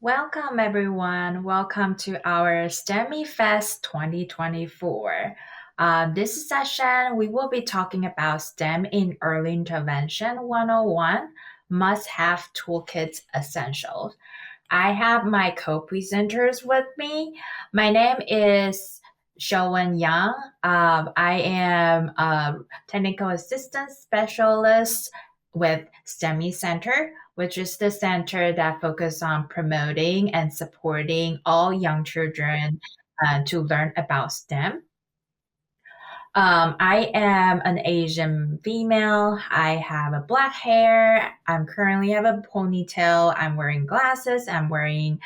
Welcome, everyone. Welcome to our STEMIEFest 2024. This session, we will be talking about STEM in Early Intervention 101, Must-Have Toolkit Essentials. I have my co-presenters with me. My name is Hsiu-Wen Yang. I am a technical assistant specialist with STEMI Center, which is the center that focuses on promoting and supporting all young children to learn about STEM. I am an Asian female. I have a black hair. I'm currently have a ponytail. I'm wearing glasses. I'm wearing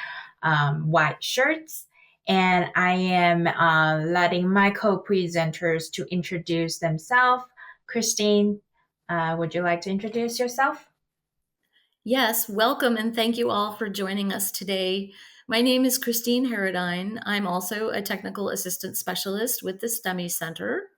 white shirts. And I am letting my co-presenters to introduce themselves. Christine, would you like to introduce yourself? Yes, welcome and thank you all for joining us today. My name is Christine Harradine. I'm also a technical assistant specialist with the STEMI Center.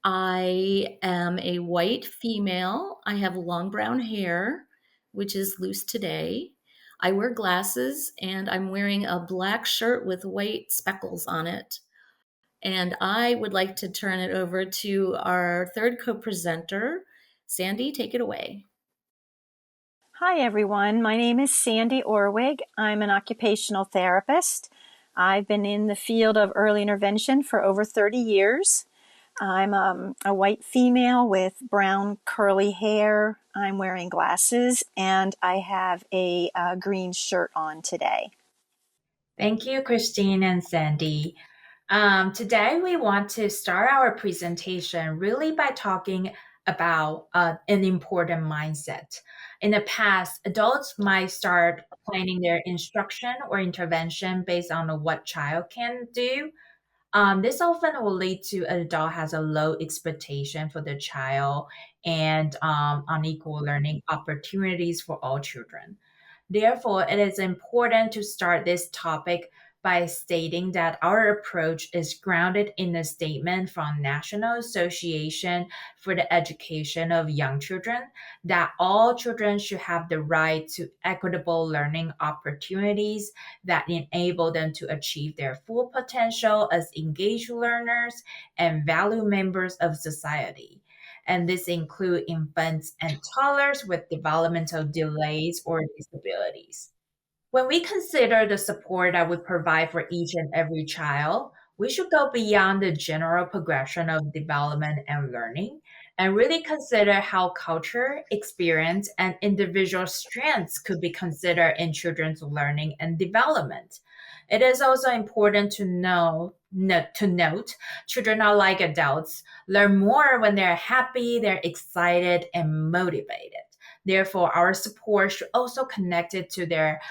I am a white female. I have long brown hair, which is loose today. I wear glasses and I'm wearing a black shirt with white speckles on it. And I would like to turn it over to our third co-presenter. Sandy, take it away. Hi, everyone. My name is Sandy Orwig. I'm an occupational therapist. I've been in the field of early intervention for over 30 years. I'm a white female with brown curly hair. I'm wearing glasses and I have a green shirt on today. Thank you, Christine and Sandy. Today, we want to start our presentation really by talking about an important mindset. In the past, adults might start planning their instruction or intervention based on what child can do. This often will lead to an adult has a low expectation for the child and unequal learning opportunities for all children. Therefore, it is important to start this topic by stating that our approach is grounded in a statement from National Association for the Education of Young Children that all children should have the right to equitable learning opportunities that enable them to achieve their full potential as engaged learners and value members of society, and this include infants and toddlers with developmental delays or disabilities. When we consider the support that we provide for each and every child, we should go beyond the general progression of development and learning and really consider how culture, experience, and individual strengths could be considered in children's learning and development. It is also important to note children are like adults, learn more when they're happy, they're excited, and motivated. Therefore, our support should also connect it to their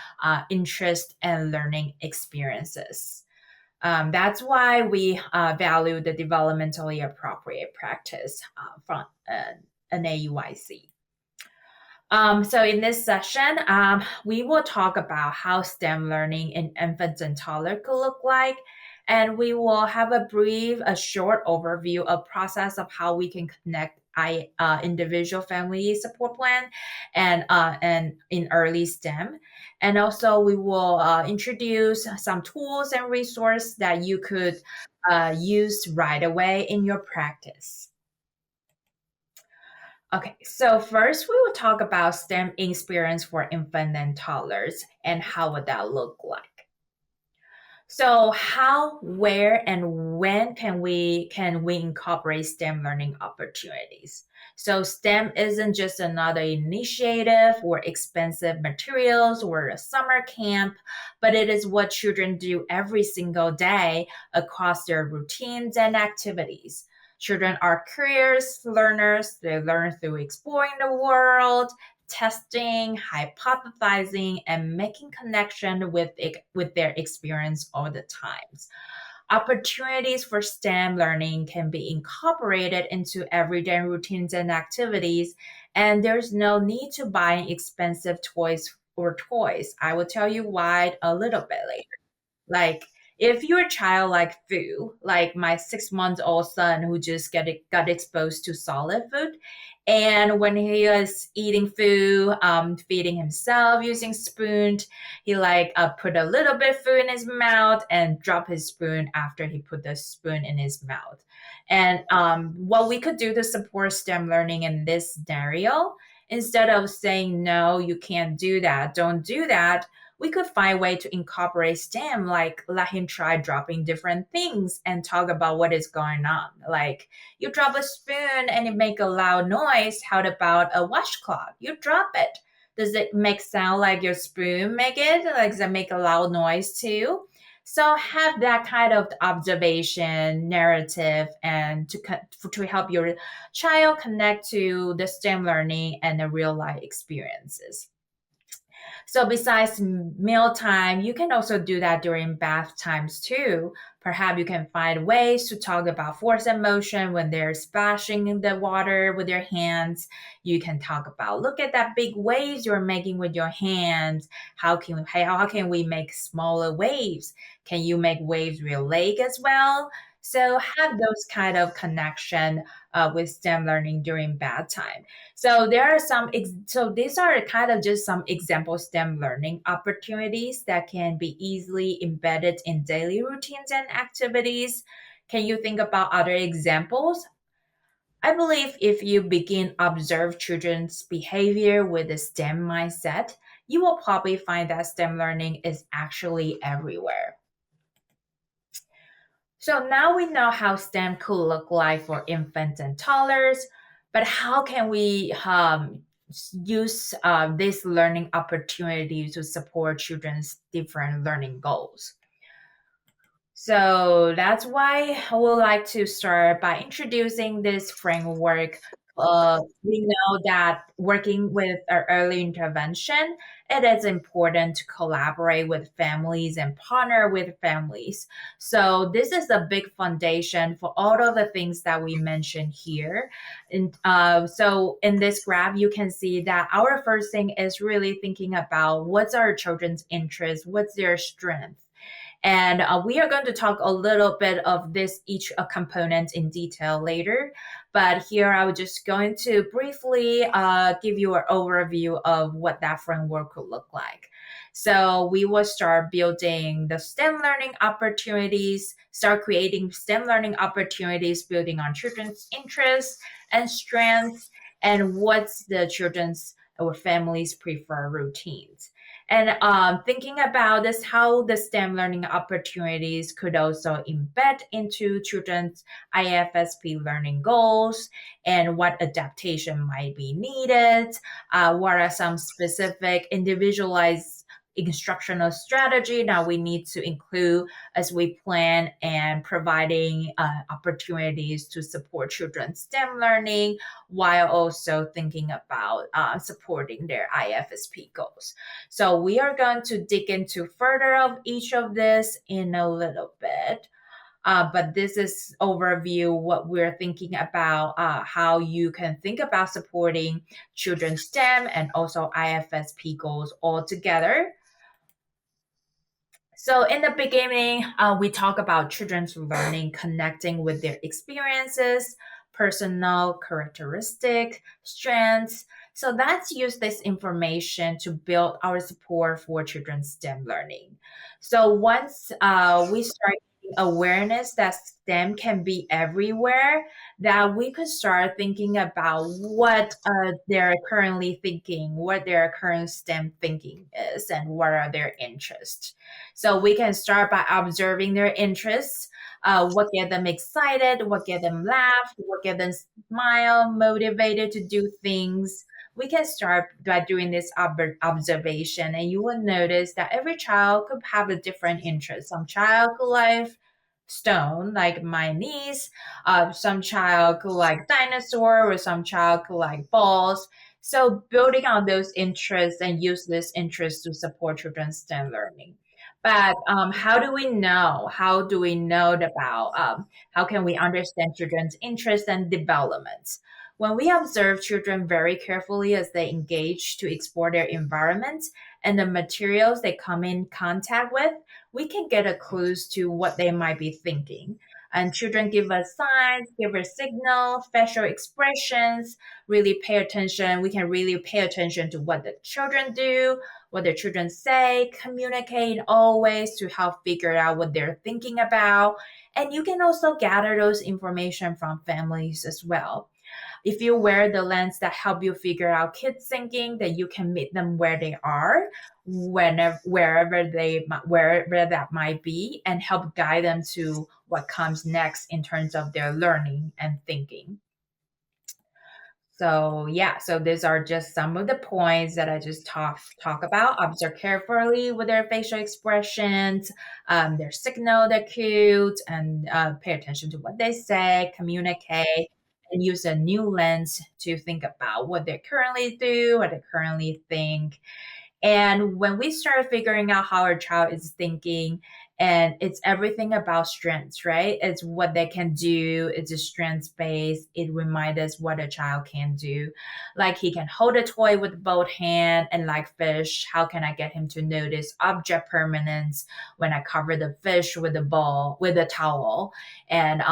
interest and learning experiences. That's why we value the developmentally appropriate practice from an AUIC. So in this session, we will talk about how STEM learning in infants and toddlers could look like. And we will have a short overview of process of how we can connect individual family support plan and in early STEM. And also we will introduce some tools and resources that you could use right away in your practice. Okay, so first we will talk about STEM experience for infant and toddlers and how would that look like. So how, where, and when can we incorporate STEM learning opportunities? So STEM isn't just another initiative or expensive materials or a summer camp, but it is what children do every single day across their routines and activities. Children are curious learners. They learn through exploring the world, testing, hypothesizing, and making connection with their experience all the times. Opportunities for STEM learning can be incorporated into everyday routines and activities, and there's no need to buy expensive toys or toys. I will tell you why a little bit later. Like if your child like food, like my 6 month old son who just got exposed to solid food, And when he was eating food, feeding himself using spoon, he like put a little bit food in his mouth and drop his spoon after he put the spoon in his mouth. And what we could do to support STEM learning in this scenario, instead of saying, no, you can't do that, don't do that, we could find a way to incorporate STEM, like let him try dropping different things and talk about what is going on. Like, you drop a spoon and it make a loud noise. How about a washcloth? You drop it. Does it make sound like your spoon make it? Like, does it make a loud noise too? So have that kind of observation narrative and to help your child connect to the STEM learning and the real life experiences. So besides mealtime, you can also do that during bath times too. Perhaps you can find ways to talk about force and motion when they're splashing in the water with their hands. You can talk about, look at that big waves you're making with your hands. How can we make smaller waves? Can you make waves with your leg as well? So have those kind of connection with STEM learning during bath time. So there are so these are kind of just some example STEM learning opportunities that can be easily embedded in daily routines and activities. Can you think about other examples? I believe if you begin observe children's behavior with a STEM mindset, you will probably find that STEM learning is actually everywhere. So now we know how STEM could look like for infants and toddlers, but how can we use this learning opportunity to support children's different learning goals? So that's why I would like to start by introducing this framework. We know that working with early intervention, it is important to collaborate with families and partner with families. So this is a big foundation for all of the things that we mentioned here. And so in this graph, you can see that our first thing is really thinking about what's our children's interest, what's their strength. And we are going to talk a little bit of this each component in detail later. But here I was just going to briefly give you an overview of what that framework could look like. So we will start building the STEM learning opportunities, start creating STEM learning opportunities, building on children's interests and strengths, and what's the children's or families' preferred routines. And thinking about this, how the STEM learning opportunities could also embed into children's IFSP learning goals and what adaptation might be needed. What are some specific individualized instructional strategy that we need to include as we plan and providing opportunities to support children's STEM learning while also thinking about supporting their IFSP goals. So we are going to dig into further of each of this in a little bit. But this is overview what we're thinking about how you can think about supporting children's STEM and also IFSP goals all together. So in the beginning, we talk about children's learning connecting with their experiences, personal characteristic, strengths. So let's use this information to build our support for children's STEM learning. So once we start awareness that STEM can be everywhere, that we could start thinking about what they're currently thinking, what their current STEM thinking is, and what are their interests. So we can start by observing their interests, what get them excited, what get them laugh, what get them smile, motivated to do things. We can start by doing this observation, and you will notice that every child could have a different interest. Some child could like stone, like my niece. Some child could like dinosaur, or some child could like balls. So building on those interests and use this interest to support children's STEM learning. But how do we know? How do we know about how can we understand children's interests and developments? When we observe children very carefully as they engage to explore their environment and the materials they come in contact with, we can get a clues to what they might be thinking. And children give us signs, give us signals, facial expressions, really pay attention. We can really pay attention to what the children do, what the children say, communicate always to help figure out what they're thinking about. And you can also gather those information from families as well. If you wear the lens that help you figure out kids thinking, then you can meet them where they are, wherever that might be, and help guide them to what comes next in terms of their learning and thinking. So yeah, so these are just some of the points that I just talk about. Observe carefully with their facial expressions, their signal, their cues, and pay attention to what they say, communicate, and use a new lens to think about what they currently do, what they currently think, and when we start figuring out how our child is thinking, and it's everything about strengths, right? It's what they can do. It's a strengths based. It reminds us what a child can do. Like he can hold a toy with both hands, and like fish, how can I get him to notice object permanence when I cover the fish with a ball, with a towel? And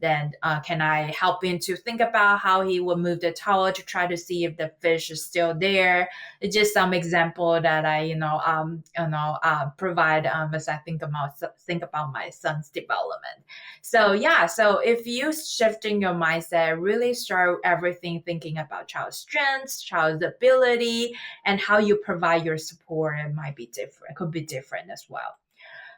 then can I help him to think about how he will move the towel to try to see if the fish is still there? It's just some example that I, provide as I think about my son's development. So yeah, so if you shifting your mindset, really start everything thinking about child's strengths, child's ability, and how you provide your support. It might be different, could be different as well.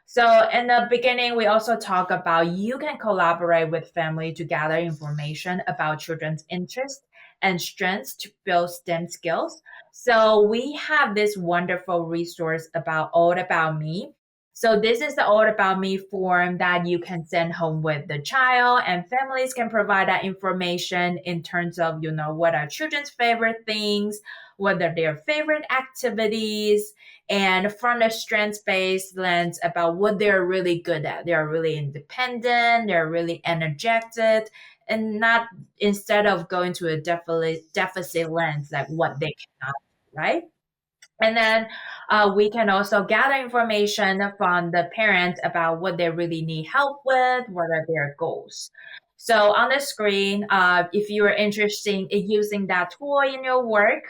So in the beginning, we also talk about you can collaborate with family to gather information about children's interests and strengths to build STEM skills. So we have this wonderful resource about All About Me. So this is the All About Me form that you can send home with the child, and families can provide that information in terms of, what are children's favorite things, what are their favorite activities, and from a strengths-based lens about what they're really good at. They're really independent, they're really energetic, and not instead of going to a deficit lens, like what they cannot do, right? And then we can also gather information from the parents about what they really need help with, what are their goals. So on the screen, if you are interested in using that tool in your work,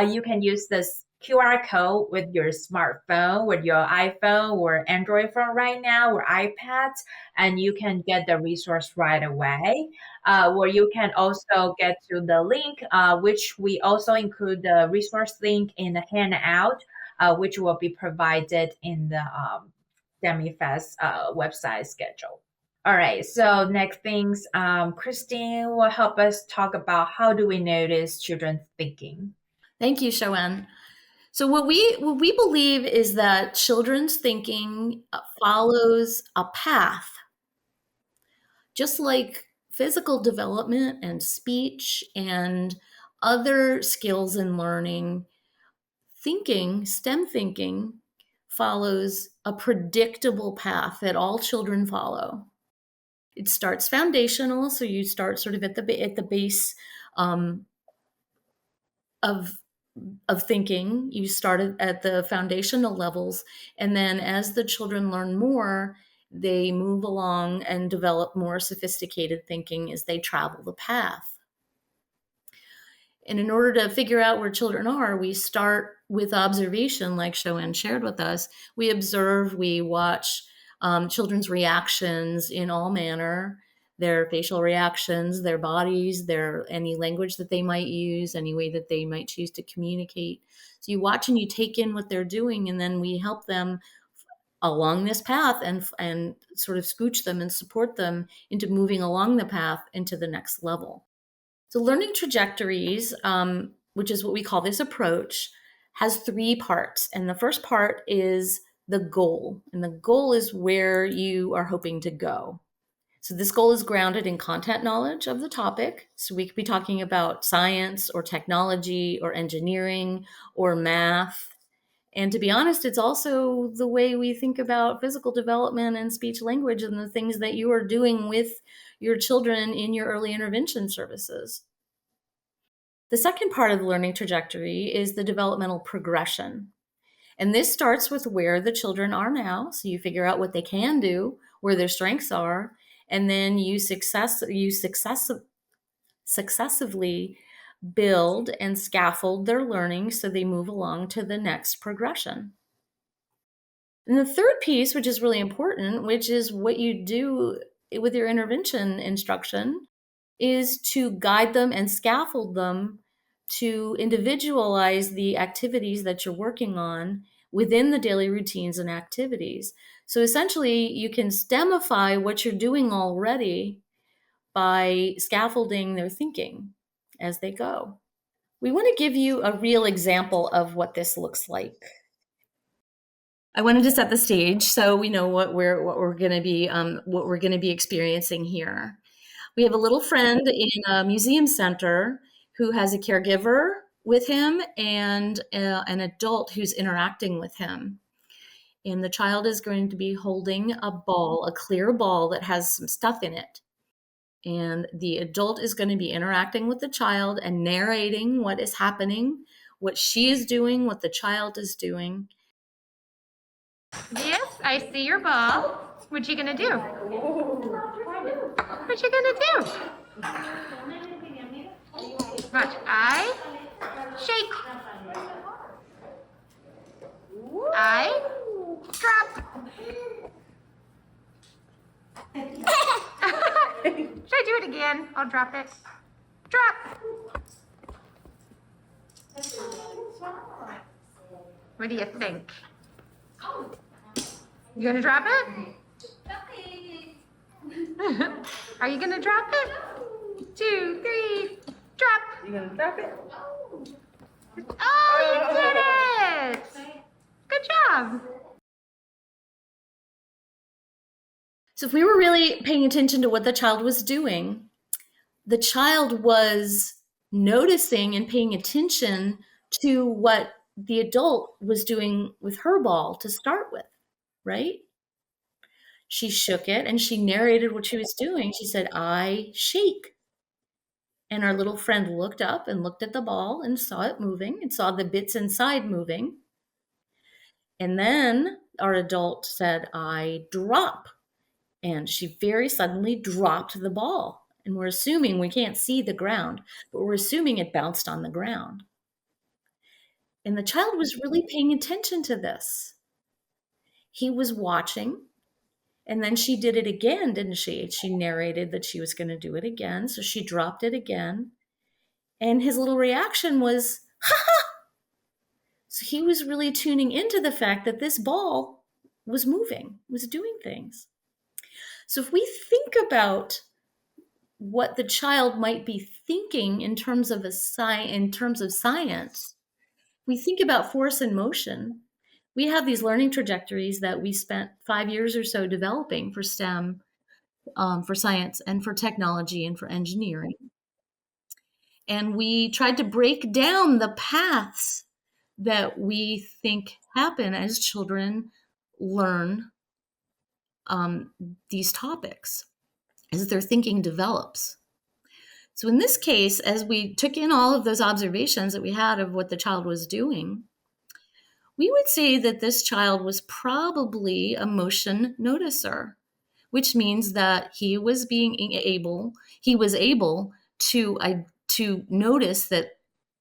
you can use this QR code with your smartphone, with your iPhone or Android phone right now, or iPad, and you can get the resource right away. Where you can also get to the link, which we also include the resource link in the handout, which will be provided in the STEMIEFest website schedule. All right, so next things, Christine will help us talk about how do we notice children thinking. Thank you, Hsiu-Wen. So what we believe is that children's thinking follows a path, just like physical development and speech and other skills in learning. Thinking, STEM thinking, follows a predictable path that all children follow. It starts foundational, so you start sort of at the base of thinking. You start at the foundational levels, and then as the children learn more, they move along and develop more sophisticated thinking as they travel the path. And in order to figure out where children are, we start with observation, like Hsiu-Wen shared with us. We observe, we watch children's reactions in all manner, their facial reactions, their bodies, their any language that they might use, any way that they might choose to communicate. So you watch and you take in what they're doing, and then we help them along this path and sort of scooch them and support them into moving along the path into the next level. So learning trajectories, which is what we call this approach, has three parts. And the first part is the goal. And the goal is where you are hoping to go. So this goal is grounded in content knowledge of the topic. So we could be talking about science or technology or engineering or math. And to be honest, it's also the way we think about physical development and speech language and the things that you are doing with your children in your early intervention services. The second part of the learning trajectory is the developmental progression. And this starts with where the children are now. So you figure out what they can do, where their strengths are, And then you successively build and scaffold their learning so they move along to the next progression. And the third piece, which is really important, which is what you do with your intervention instruction, is to guide them and scaffold them to individualize the activities that you're working on within the daily routines and activities. So essentially, you can STEMify what you're doing already by scaffolding their thinking as they go. We want to give you a real example of what this looks like. I wanted to set the stage so we know what we're going to be experiencing here. We have a little friend in a museum center who has a caregiver with him and an adult who's interacting with him. And the child is going to be holding a ball, a clear ball that has some stuff in it. And the adult is going to be interacting with the child and narrating what is happening, what she is doing, what the child is doing. Yes, I see your ball. What you gonna do? What you gonna do? Watch. I shake. I drop. Should I do it again? I'll drop it. Drop. What do you think? You gonna drop it? Are you gonna drop it? 2, 3, drop. You gonna drop it? Oh, you did it! Good job. So if we were really paying attention to what the child was doing, the child was noticing and paying attention to what the adult was doing with her ball to start with, right? She shook it and she narrated what she was doing. She said, I shake. And our little friend looked up and looked at the ball and saw it moving and saw the bits inside moving. And then our adult said, I drop. And she very suddenly dropped the ball. And we're assuming we can't see the ground, but we're assuming it bounced on the ground. And the child was really paying attention to this. He was watching. And then she did it again, didn't she? She narrated that she was going to do it again. So she dropped it again. And his little reaction was, ha ha! So he was really tuning into the fact that this ball was moving, was doing things. So if we think about what the child might be thinking in terms of science, we think about force and motion. We have these learning trajectories that we spent 5 years or so developing for STEM, for science and for technology and for engineering. And we tried to break down the paths that we think happen as children learn these topics, as their thinking develops. So in this case, as we took in all of those observations that we had of what the child was doing, we would say that this child was probably a motion noticer, which means that he was able to notice that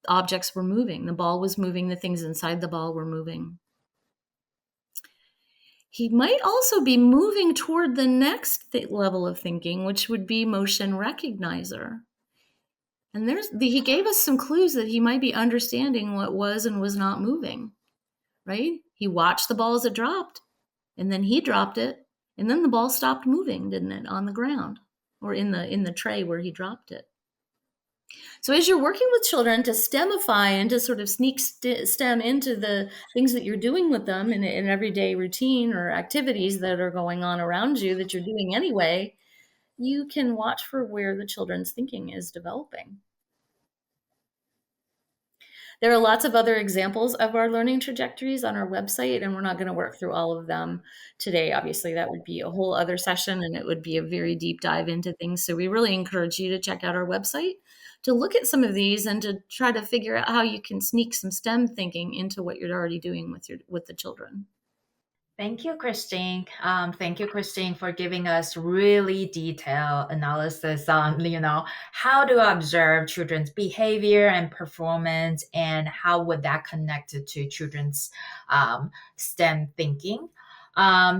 objects were moving. The ball was moving, the things inside the ball were moving. He might also be moving toward the next level of thinking, which would be motion recognizer. And he gave us some clues that he might be understanding what was and was not moving, right? He watched the ball as it dropped, and then he dropped it, and then the ball stopped moving, didn't it, on the ground or in the tray where he dropped it. So as you're working with children to STEMify and to sort of sneak STEM into the things that you're doing with them in an everyday routine or activities that are going on around you that you're doing anyway, you can watch for where the children's thinking is developing. There are lots of other examples of our learning trajectories on our website, and we're not going to work through all of them today. Obviously, that would be a whole other session, and it would be a very deep dive into things. So we really encourage you to check out our website to look at some of these and to try to figure out how you can sneak some STEM thinking into what you're already doing with the children. Thank you, Christine. Thank you, Christine, for giving us really detailed analysis on, how to observe children's behavior and performance, and how would that connect to children's STEM thinking.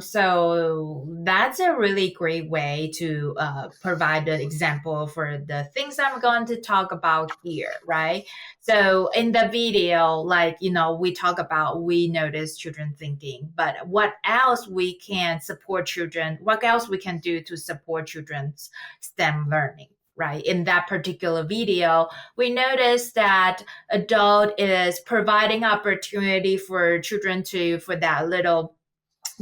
So that's a really great way to provide an example for the things I'm going to talk about here, right? So in the video, we notice children thinking, but what else we can support children, what else we can do to support children's STEM learning? Right. In that particular video, we noticed that adult is providing opportunity for children for that little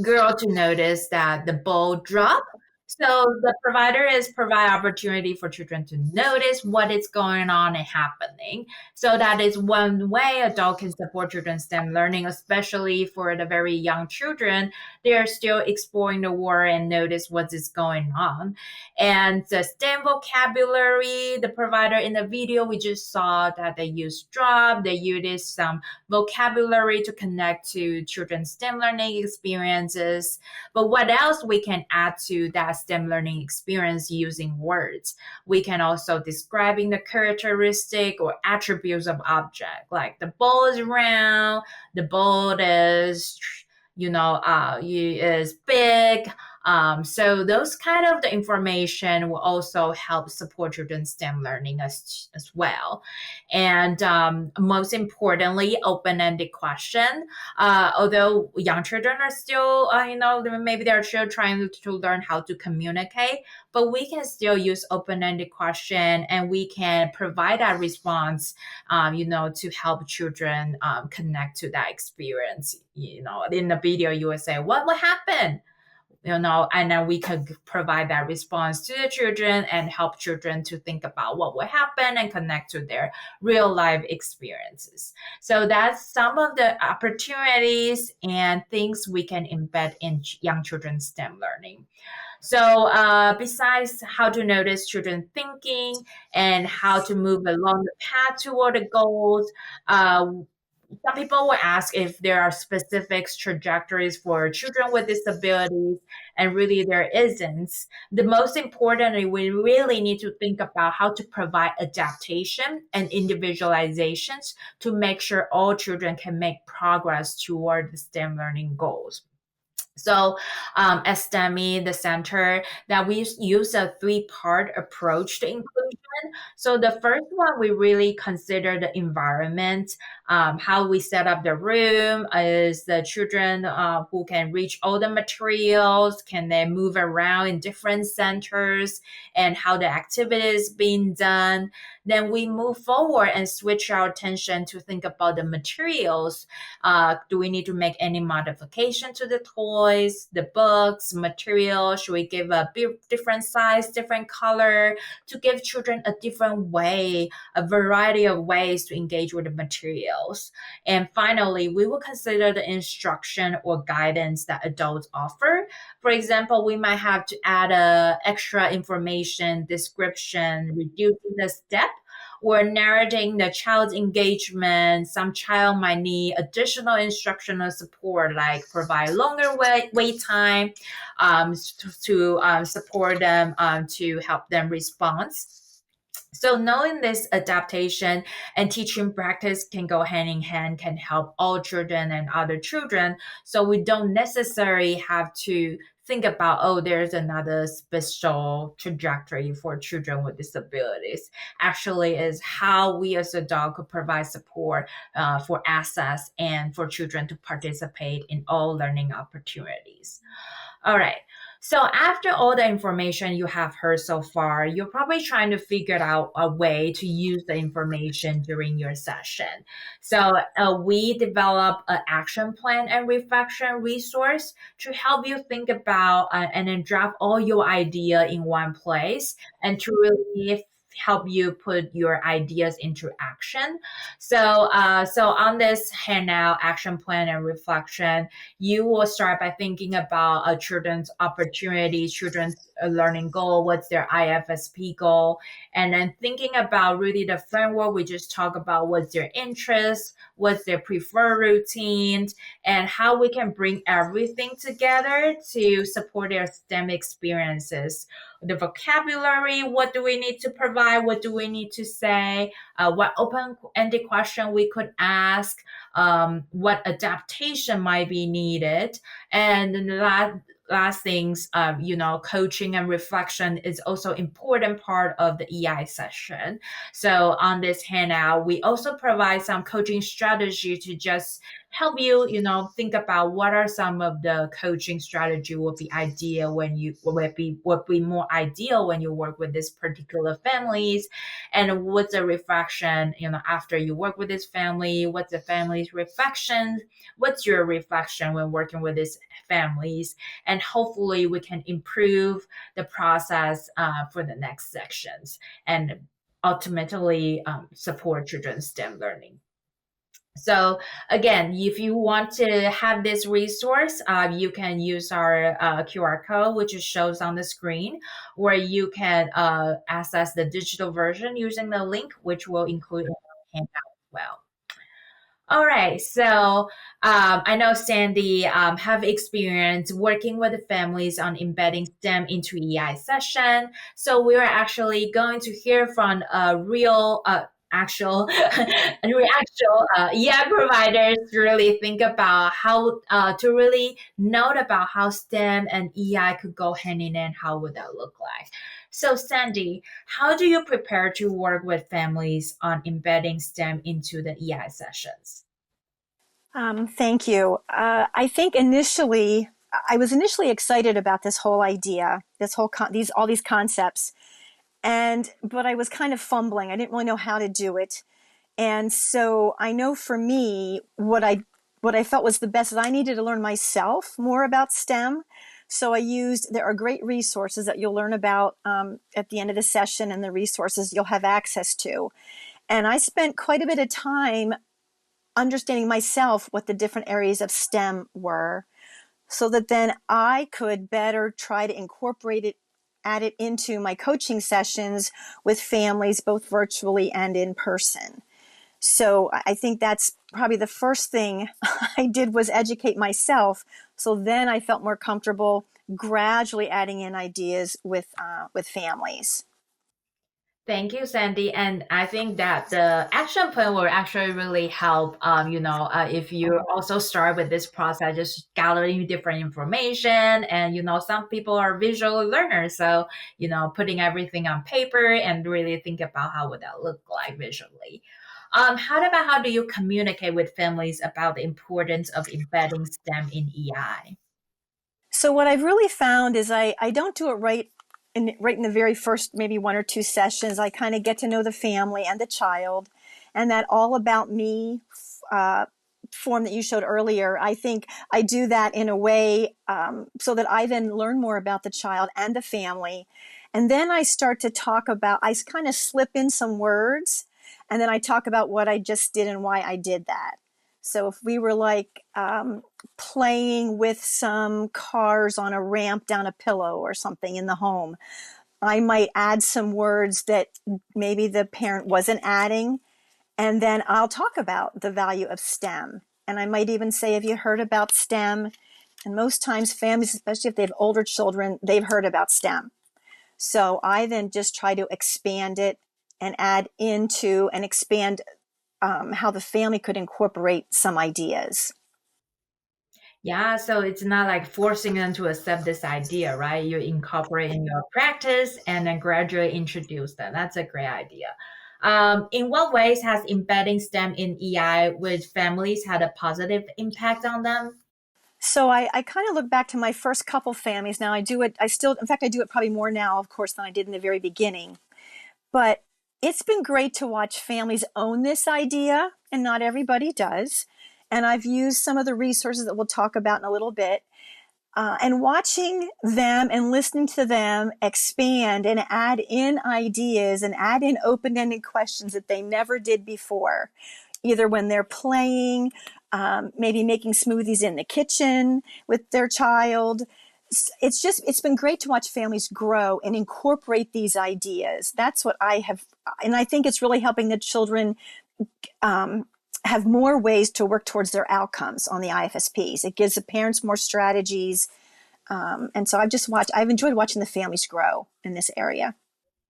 girl to notice that the ball drop. So the provider is provide opportunity for children to notice what is going on and happening. So that is one way adult can support children's STEM learning, especially for the very young children. They are still exploring the world and notice what is going on. And the STEM vocabulary, the provider in the video, we just saw that they use drop, they use some vocabulary to connect to children's STEM learning experiences. But what else we can add to that STEM learning experience using words? We can also describing the characteristic or attributes of object, like the ball is round, the ball is is big. So those kind of the information will also help support children's STEM learning as well. And most importantly, open-ended question. Although young children are still, maybe they're still trying to learn how to communicate, but we can still use open-ended question, and we can provide that response, to help children connect to that experience. In the video, you would say, "What will happen?" And then we could provide that response to the children and help children to think about what will happen and connect to their real life experiences. So that's some of the opportunities and things we can embed in young children's STEM learning. So besides how to notice children thinking and how to move along the path toward the goals, some people will ask if there are specific trajectories for children with disabilities, and really there isn't. The most important, we really need to think about how to provide adaptation and individualizations to make sure all children can make progress toward the STEM learning goals. So at STEMI, the center, that we use a three-part approach to inclusion. So the first one, we really consider the environment, how we set up the room. Is the children who can reach all the materials? Can they move around in different centers? And how the activity is being done? Then we move forward and switch our attention to think about the materials. Do we need to make any modification to the toys, the books, material? Should we give a different size, different color to give children a different way, a variety of ways to engage with the materials? And finally, we will consider the instruction or guidance that adults offer. For example, we might have to add extra information, description, reducing the step, or narrating the child's engagement. Some child might need additional instructional support, like provide longer wait time to support them, to help them respond. So knowing this adaptation and teaching practice can go hand in hand, can help all children and other children. So we don't necessarily have to think about, oh, there's another special trajectory for children with disabilities. Actually, is how we as adults could provide support for access and for children to participate in all learning opportunities. All right. So after all the information you have heard so far, you're probably trying to figure out a way to use the information during your session. So we develop an action plan and reflection resource to help you think about and then draft all your idea in one place, and to really help you put your ideas into action. So on this handout, action plan and reflection, you will start by thinking about children's opportunities, children's learning goal, what's their IFSP goal, and then thinking about really the framework we just talked about, what's their interest, what's their preferred routine, and how we can bring everything together to support their STEM experiences. The vocabulary, what do we need to provide, what do we need to say, what open-ended question we could ask, what adaptation might be needed. And then the last things, coaching and reflection is also important part of the EI session. So on this handout, we also provide some coaching strategy to just help you, think about what are some of the coaching strategy would be ideal would be more ideal when you work with this particular families, and what's the reflection, after you work with this family, what's the family's reflection, what's your reflection when working with these families, and hopefully we can improve the process for the next sections and ultimately support children's STEM learning. So again, if you want to have this resource, you can use our QR code, which shows on the screen, or you can access the digital version using the link, which will include in the handout as well. All right, so I know Sandy have experience working with the families on embedding STEM into EI session. So we're actually going to hear from a real actual EI providers to really think about how to really note about how STEM and EI could go hand in hand. How would that look like? So Sandy, how do you prepare to work with families on embedding STEM into the EI sessions? Thank you. I think I was initially excited about this whole idea, all these concepts, but I was kind of fumbling. I didn't really know how to do it. And so I know for me, what I felt was the best is I needed to learn myself more about STEM. So there are great resources that you'll learn about at the end of the session, and the resources you'll have access to. And I spent quite a bit of time understanding myself what the different areas of STEM were, so that then I could better try to add it into my coaching sessions with families, both virtually and in person. So I think that's probably the first thing I did was educate myself. So then I felt more comfortable gradually adding in ideas with families. Thank you, Sandy. And I think that the action plan will actually really help, if you also start with this process, just gathering different information. And, some people are visual learners. So, putting everything on paper and really think about how would that look like visually. How do you communicate with families about the importance of embedding STEM in EI? So what I've really found is I don't do it right in the very first maybe one or two sessions. I kind of get to know the family and the child, and that all about me form that you showed earlier. I think I do that in a way so that I then learn more about the child and the family. And then I start to I kind of slip in some words, and then I talk about what I just did and why I did that. So if we were playing with some cars on a ramp down a pillow or something in the home, I might add some words that maybe the parent wasn't adding, and then I'll talk about the value of STEM. And I might even say, have you heard about STEM? And most times families, especially if they have older children, they've heard about STEM. So I then just try to expand it and add into and expand how the family could incorporate some ideas. Yeah, so it's not like forcing them to accept this idea, right? You incorporate in your practice and then gradually introduce them. That's a great idea. In what ways has embedding STEM in EI with families had a positive impact on them? So I kind of look back to my first couple families. Now I do it, in fact, I do it probably more now, of course, than I did in the very beginning. But it's been great to watch families own this idea, and not everybody does. And I've used some of the resources that we'll talk about in a little bit. and watching them and listening to them expand and add in ideas and add in open-ended questions that they never did before, either when they're playing, maybe making smoothies in the kitchen with their child. It's been great to watch families grow and incorporate these ideas. That's what I have, and I think it's really helping the children have more ways to work towards their outcomes on the IFSPs. It gives the parents more strategies. And so I've enjoyed watching the families grow in this area.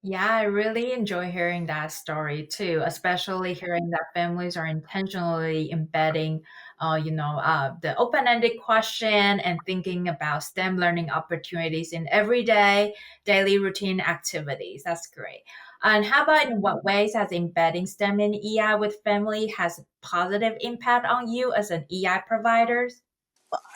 Yeah, I really enjoy hearing that story too, especially hearing that families are intentionally embedding, the open-ended question and thinking about STEM learning opportunities in everyday, daily routine activities. That's great. And how about in what ways has embedding STEM in EI with family has a positive impact on you as an EI provider?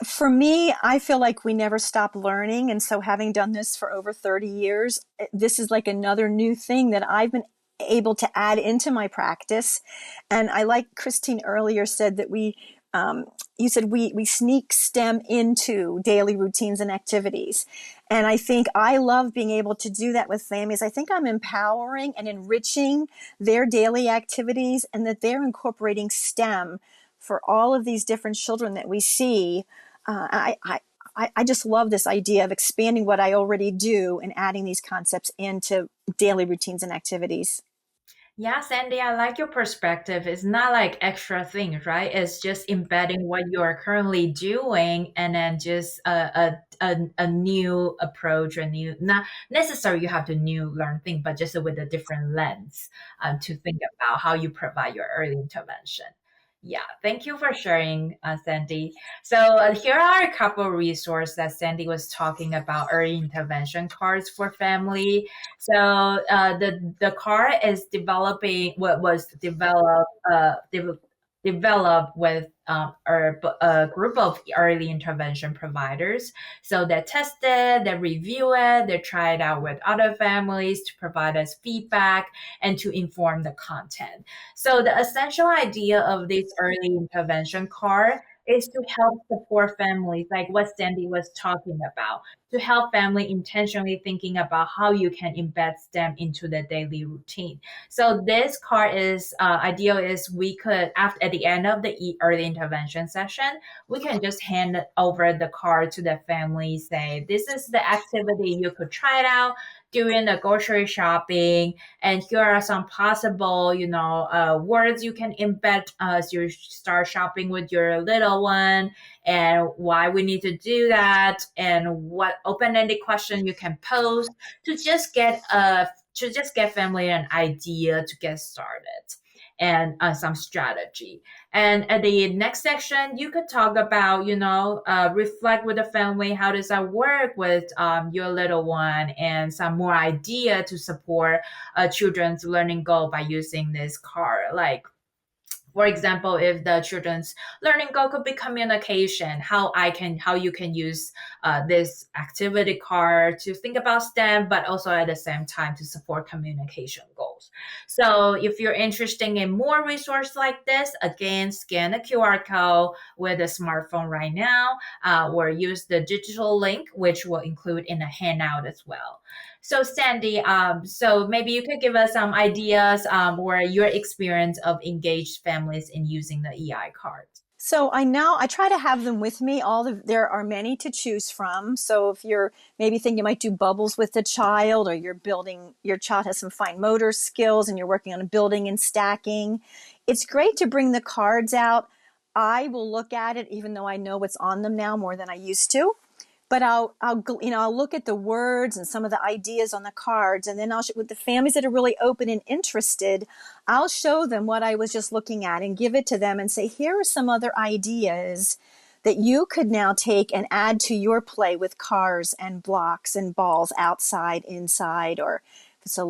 For me, I feel like we never stop learning. And so having done this for over 30 years, this is like another new thing that I've been able to add into my practice. And I like Christine earlier said that you said we sneak STEM into daily routines and activities. And I think I love being able to do that with families. I think I'm empowering and enriching their daily activities and that they're incorporating STEM for all of these different children that we see. I just love this idea of expanding what I already do and adding these concepts into daily routines and activities. Yeah, Sandy, I like your perspective. It's not like extra things, right? It's just embedding what you're currently doing and then just a new approach, a new, not necessarily you have to new learn thing, but just with a different lens to think about how you provide your early intervention. Yeah, thank you for sharing, Sandy. So here are a couple of resources that Sandy was talking about early intervention cards for family. So the card is developing what was developed with a group of early intervention providers. So they test it, they review it, they try it out with other families to provide us feedback and to inform the content. So the essential idea of this early intervention card is to help support families, like what Sandy was talking about, to help family intentionally thinking about how you can embed STEM into the daily routine. So this card is ideal is we could after at the end of the early intervention session, we can just hand over the card to the family, say this is the activity you could try it out during the grocery shopping, and here are some possible words you can embed as you start shopping with your little one, and why we need to do that, and what open-ended question you can pose to just get family an idea to get started and some strategy. And at the next section, you could talk about, reflect with the family. How does that work with your little one, and some more idea to support children's learning goal by using this card. Like, for example, if the children's learning goal could be communication, how you can use this activity card to think about STEM, but also at the same time to support communication goals. So if you're interested in more resources like this, again, scan the QR code with a smartphone right now, or use the digital link, which will include in a handout as well. So Sandy, so maybe you could give us some ideas or your experience of engaged families in using the EI cards. So I try to have them with me. There are many to choose from. So if you're maybe thinking you might do bubbles with the child, or your child has some fine motor skills and you're working on building and stacking, it's great to bring the cards out. I will look at it, even though I know what's on them now more than I used to. But I'll look at the words and some of the ideas on the cards, and then with the families that are really open and interested, I'll show them what I was just looking at and give it to them and say, here are some other ideas that you could now take and add to your play with cars and blocks and balls outside, inside, or if it's a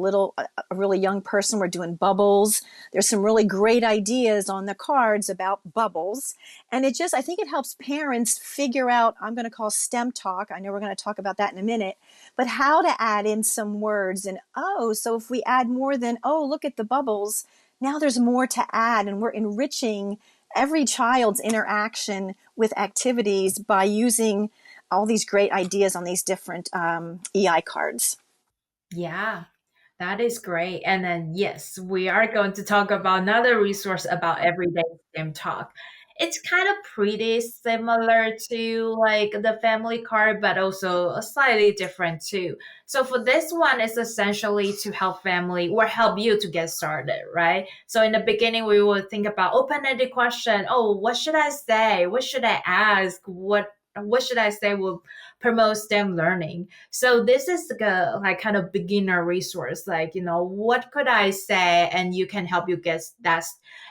really young person, we're doing bubbles. There's some really great ideas on the cards about bubbles. And I think it helps parents figure out, I'm going to call STEM talk. I know we're going to talk about that in a minute, but how to add in some words. And, so if we add more than, look at the bubbles, now there's more to add. And we're enriching every child's interaction with activities by using all these great ideas on these different EI cards. Yeah, that is great. And then, yes, we are going to talk about another resource about everyday STEM talk. It's kind of pretty similar to like the family card, but also a slightly different too. So for this one, it's essentially to help family or help you to get started, right? So in the beginning, we will think about open-ended question. Oh, what should I say? What should I ask? What should I say will promote STEM learning? So this is like kind of beginner resource, like, what could I say? And you can help you get that,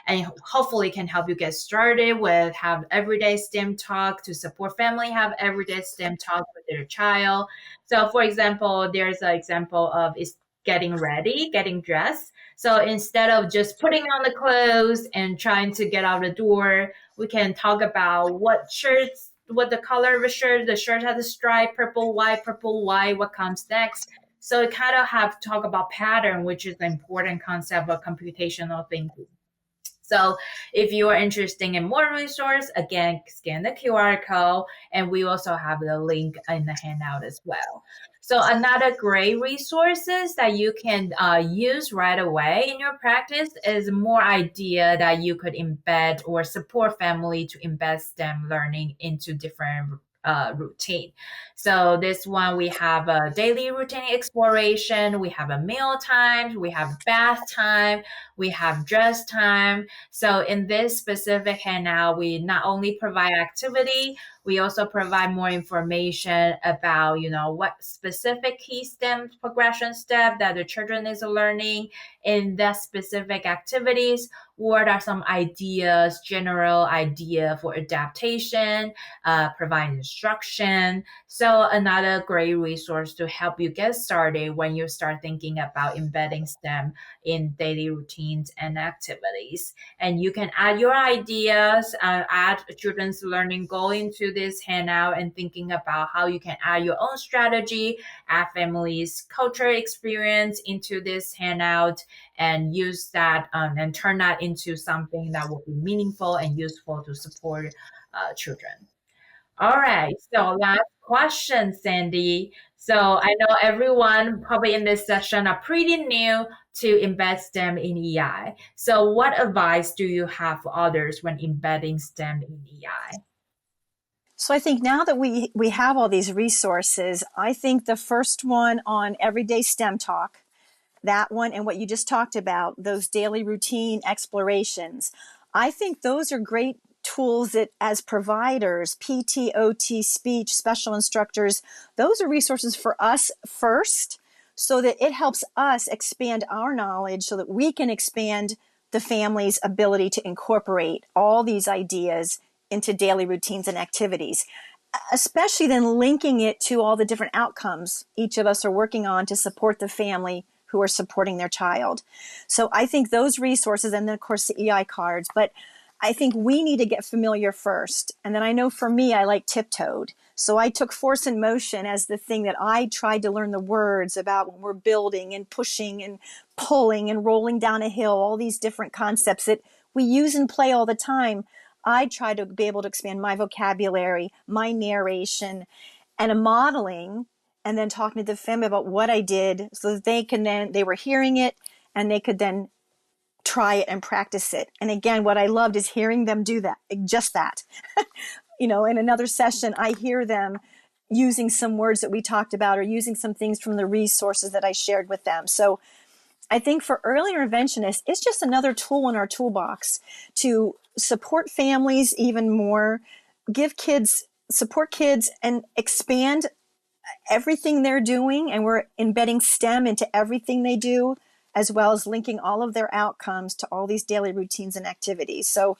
and hopefully can help you get started with have everyday STEM talk to support family, have everyday STEM talk with their child. So for example, there's an example of is getting ready, getting dressed. So instead of just putting on the clothes and trying to get out the door, we can talk about what the color of a shirt. The shirt has a stripe, purple, white, what comes next. So it kind of have to talk about pattern, which is the important concept of computational thinking. So if you are interested in more resource, again, scan the QR code, and we also have the link in the handout as well. So another great resources that you can use right away in your practice is more idea that you could embed or support family to embed STEM learning into different routine. So this one, we have a daily routine exploration, we have a meal times, we have bath time, we have dress time. So in this specific handout, we not only provide activity, we also provide more information about, what specific key STEM progression step that the children is learning in that specific activities. What are some ideas, general idea for adaptation, provide instruction. So another great resource to help you get started when you start thinking about embedding STEM in daily routines and activities. And you can add your ideas, add children's learning goal into this handout, and thinking about how you can add your own strategy, add families' culture experience into this handout, and use that and turn that into something that will be meaningful and useful to support children. All right. So last question, Sandy. So I know everyone probably in this session are pretty new to embed STEM in EI. So what advice do you have for others when embedding STEM in EI? So I think now that we have all these resources, I think the first one on everyday STEM talk, that one, and what you just talked about, those daily routine explorations, I think those are great tools that as providers, PT, OT, speech, special instructors, those are resources for us first, so that it helps us expand our knowledge so that we can expand the family's ability to incorporate all these ideas into daily routines and activities, especially then linking it to all the different outcomes each of us are working on to support the family who are supporting their child. So I think those resources, and then of course the EI cards, but I think we need to get familiar first. And then I know for me, I like tiptoed. So I took force and motion as the thing that I tried to learn the words about when we're building and pushing and pulling and rolling down a hill, all these different concepts that we use and play all the time. I try to be able to expand my vocabulary, my narration, and a modeling, and then talking to the family about what I did so that they were hearing it and they could then try it and practice it. And again, what I loved is hearing them do that, just that. In another session, I hear them using some words that we talked about or using some things from the resources that I shared with them. So I think for early interventionists, it's just another tool in our toolbox to support families even more, support kids, and expand everything they're doing. And we're embedding STEM into everything they do, as well as linking all of their outcomes to all these daily routines and activities. So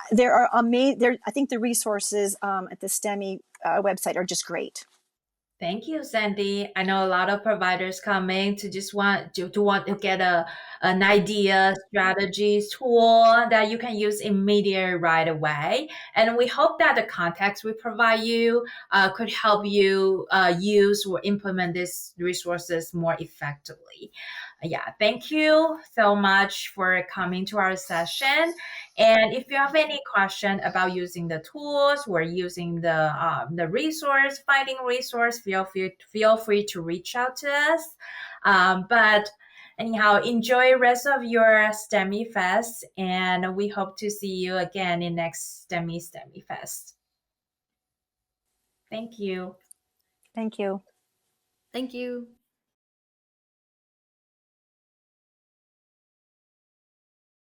there are I think the resources at the STEMI website are just great. Thank you, Sandy. I know a lot of providers coming to just want to get an idea, strategies, tool that you can use immediately right away. And we hope that the context we provide you could help you use or implement these resources more effectively. yeah, thank you so much for coming to our session. And if you have any question about using the tools or using the resource, finding resource, feel free to reach out to us. But anyhow, enjoy rest of your STEMIEFest, and we hope to see you again in next STEMIEFest. Thank you. Thank you. Thank you.